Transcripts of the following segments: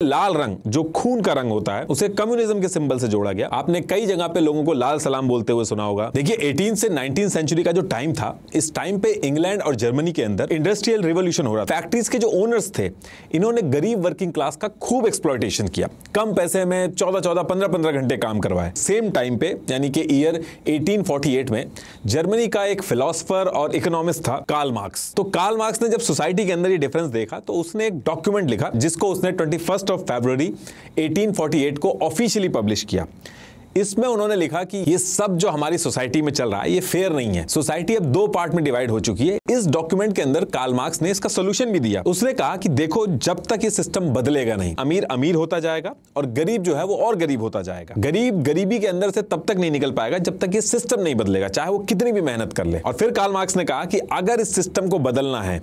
लाल रंग जो खून का रंग होता है उसे कम्युनिज्म के सिंबल से जोड़ा गया। आपने कई जगह पे लोगों को लाल सलाम बोलते हुए सुना होगा। देखिए 18 से 19 सेंचुरी का जो टाइम था, इस टाइम पे इंग्लैंड और जर्मनी के अंदर इंडस्ट्रियल रिवॉल्यूशन हो रहा था। फैक्ट्रीज के जो ओनर्स थे, इन्होंने गरीब वर्किंग क्लास का खूब एक्सप्लॉयटेशन किया। कम पैसे में 14-14, 15-15 घंटे काम करवाए। सेम टाइम पे यानी कि ईयर 1848 में जर्मनी का एक फिलोसफर और इकोनॉमिस्ट था कार्ल मार्क्स। तो कार्ल मार्क्स ने जब सोसाइटी के अंदर ये डिफरेंस देखा तो उसने एक डॉक्यूमेंट लिखा जिसको उसने 21 फरवरी 1848 को ऑफिशियली पब्लिश किया। इसमें उन्होंने लिखा कि ये सब जो हमारी सोसाइटी में चल रहा है ये फेयर नहीं है। सोसाइटी अब दो पार्ट में डिवाइड हो चुकी है। इस डॉक्यूमेंट के अंदर कार्ल मार्क्स ने इसका सॉल्यूशन भी दिया। उसने कहा कि देखो, जब तक ये सिस्टम बदलेगा नहीं, अमीर अमीर होता जाएगा और गरीब जो है वो और गरीब होता जाएगा। गरीब गरीबी के अंदर से तब तक नहीं निकल पाएगा जब तक ये सिस्टम नहीं बदलेगा, चाहे वो कितनी भी मेहनत कर ले। और फिर कार्ल मार्क्स ने कहा कि अगर इस सिस्टम को बदलना है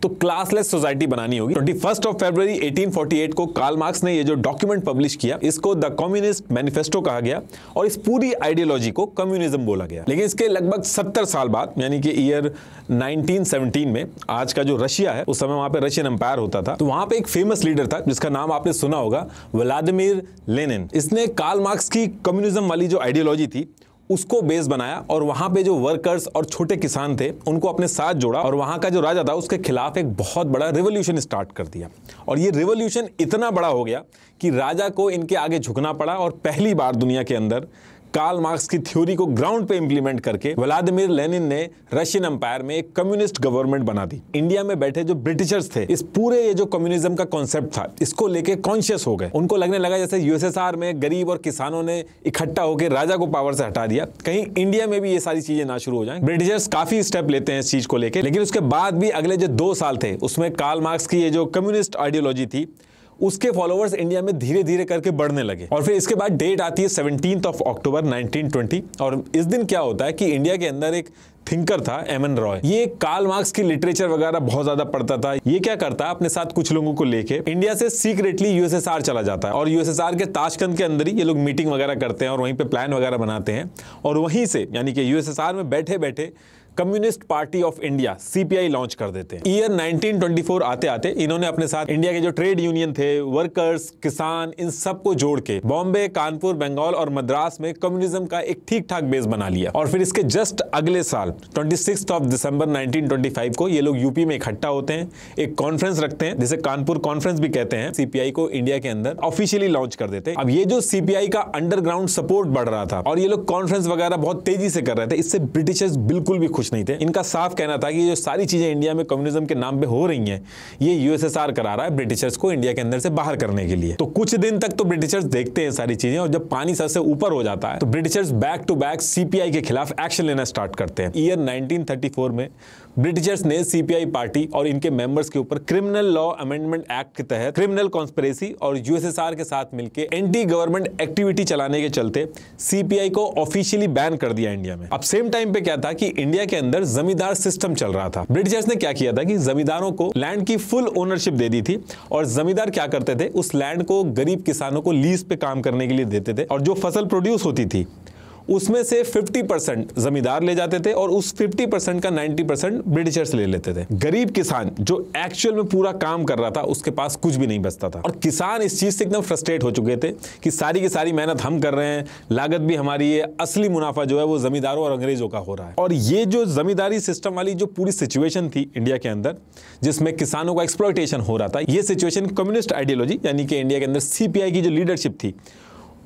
तो क्लासलेस सोसाइटी बनानी होगी। 21 फरवरी 1848 को कार्ल मार्क्स ने ये जो डॉक्यूमेंट पब्लिश किया, इसको द कम्युनिस्ट मैनिफेस्टो कहा गया और इस पूरी आइडियोलॉजी को कम्युनिज्म बोला गया। लेकिन इसके लगभग 70 साल बाद यानी कि ईयर 1917 में, आज का जो रशिया है, उस समय वहां पे रशियन एम्पायर होता था, तो वहां पे एक फेमस लीडर था जिसका नाम आपने सुना होगा, व्लादिमीर लेनिन। इसने कार्ल मार्क्स की कम्युनिज्म वाली जो आइडियोलॉजी थी उसको बेस बनाया और वहां पे जो वर्कर्स और छोटे किसान थे उनको अपने साथ जोड़ा और वहां का जो राजा था उसके खिलाफ एक बहुत बड़ा रिवॉल्यूशन स्टार्ट कर दिया। और ये रिवॉल्यूशन इतना बड़ा हो गया कि राजा को इनके आगे झुकना पड़ा और पहली बार दुनिया के अंदर कार्ल मार्क्स की थ्योरी को ग्राउंड पे इंप्लीमेंट करके व्लादिमीर लेनिन ने रशियन एम्पायर में एक कम्युनिस्ट गवर्नमेंट बना दी। इंडिया में बैठे जो ब्रिटिशर्स थे, इस पूरे ये जो कम्युनिज्म का कॉन्सेप्ट था इसको लेके कॉन्शियस हो गए। उनको लगने लगा जैसे यूएसएसआर में गरीब और किसानों ने इकट्ठा होकर राजा को पावर से हटा दिया, कहीं इंडिया में भी ये सारी चीजें ना शुरू हो जाएं। ब्रिटिशर्स काफी स्टेप लेते हैं इस चीज को लेकर, लेकिन उसके बाद भी अगले जो 2 साल थे उसमें कार्ल मार्क्स की ये जो कम्युनिस्ट आइडियोलॉजी थी उसके फॉलोअर्स इंडिया में धीरे धीरे करके बढ़ने लगे। और फिर इसके बाद डेट आती है 17 अक्टूबर 1920 और इस दिन क्या होता है कि इंडिया के अंदर एक थिंकर था एमएन रॉय। ये कार्ल मार्क्स की लिटरेचर वगैरह बहुत ज्यादा पढ़ता था। ये क्या करता है, अपने साथ कुछ लोगों को लेके इंडिया से सीक्रेटली यूएसएसआर चला जाता है और यूएसएसआर के ताशकंद के अंदर ही ये लोग मीटिंग वगैरह करते हैं और वहीं पे प्लान वगैरह बनाते हैं और वहीं से यानी कि यूएसएसआर में बैठे बैठे communist party of India CPI launch कर देते हैं। ईयर 1924 आते आते इन्होंने अपने साथ इंडिया के जो ट्रेड यूनियन थे, वर्कर्स, किसान, इन सबको जोड़ के बॉम्बे, कानपुर, बंगाल और मद्रास में कम्युनिज्म का एक ठीक ठाक बेस बना लिया। और फिर इसके जस्ट अगले साल 26 दिसंबर 1925 को ये लोग यूपी में इकट्ठा होते हैं, एक कॉन्फ्रेंस रखते हैं जिसे कानपुर कॉन्फ्रेंस भी कहते हैं। सीपीआई को इंडिया के अंदर ऑफिशियली लॉन्च कर देते हैं। अब ये जो सीपीआई का अंडरग्राउंड सपोर्ट बढ़ रहा था और ये लोग कॉन्फ्रेंस वगैरह बहुत तेजी से कर रहे थे, इससे ब्रिटिशर्स बिल्कुल भी खुश नहीं थे। इनका साफ कहना था कि जो सारी चीजें इंडिया में कम्युनिज्म के नाम पे हो रही हैं, ये यूएसएसआर करा रहा है ब्रिटिशर्स को इंडिया के अंदर से बाहर करने के लिए। तो कुछ दिन तक तो ब्रिटिशर्स देखते हैं सारी चीजें और जब पानी सर से ऊपर हो जाता है तो Britishers back to back CPI के खिलाफ एक्शन लेना स्टार्ट करते हैं। ईयर 1934 में ब्रिटिशर्स ने सीपीआई पार्टी और इनके मेंबर्स के ऊपर क्रिमिनल लॉ अमेंडमेंट एक्ट के तहत क्रिमिनल कॉन्स्पिरेसी और यूएसएसआर के साथ मिलकर एंटी गवर्नमेंट एक्टिविटी चलाने के चलते सीपीआई को ऑफिशियली बैन कर दिया इंडिया में। अब सेम टाइम पे क्या था कि इंडिया के अंदर जमींदार सिस्टम चल रहा था। ब्रिटिशर्स ने क्या किया था कि जमींदारों को लैंड की फुल ओनरशिप दे दी थी और जमींदार क्या करते थे, उस लैंड को गरीब किसानों को लीज पे काम करने के लिए देते थे और जो फसल प्रोड्यूस होती थी उसमें से 50% जमींदार ले जाते थे और उस 50% का 90% ब्रिटिशर्स ले लेते थे। गरीब किसान जो एक्चुअल में पूरा काम कर रहा था उसके पास कुछ भी नहीं बचता था और किसान इस चीज से एकदम फ्रस्ट्रेट हो चुके थे कि सारी की सारी मेहनत हम कर रहे हैं, लागत भी हमारी है, असली मुनाफा जो है वो जमींदारों और अंग्रेजों का हो रहा है। और ये जो जमींदारी सिस्टम वाली जो पूरी सिचुएशन थी इंडिया के अंदर जिसमें किसानों का एक्सप्लॉयटेशन हो रहा था, ये सिचुएशन कम्युनिस्ट आइडियोलॉजी यानी कि इंडिया के अंदर सीपीआई की जो लीडरशिप थी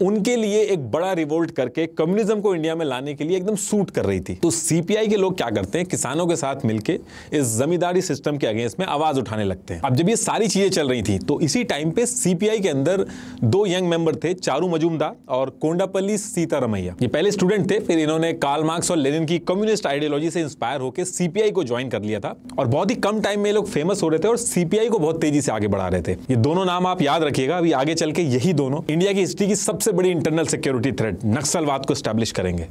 उनके लिए एक बड़ा रिवोल्ट करके कम्युनिज्म को इंडिया में लाने के लिए एकदम सूट कर रही थी। तो सीपीआई के लोग क्या करते हैं, किसानों के साथ मिलके इस जमींदारी सिस्टम के अगेंस्ट में आवाज उठाने लगते हैं। अब जब ये सारी चीजें चल रही थी तो इसी टाइम पे सीपीआई के अंदर 2 यंग मेंबर थे, चारू मजूमदार और कोंडापल्ली सीतारमैया। ये पहले स्टूडेंट थे, फिर इन्होंने कार्ल मार्क्स और लेनिन की कम्युनिस्ट आइडियोलॉजी से इंस्पायर होकर सीपीआई को ज्वाइन कर लिया था और बहुत ही कम टाइम में ये लोग फेमस हो रहे थे और सीपीआई को बहुत तेजी से आगे बढ़ा रहे थे। ये दोनों नाम आप याद रखिएगा, अभी आगे चल के यही दोनों इंडिया की हिस्ट्री की सबसे बड़ी इंटरनल सिक्योरिटी थ्रेट नक्सलवाद को एस्टैब्लिश करेंगे।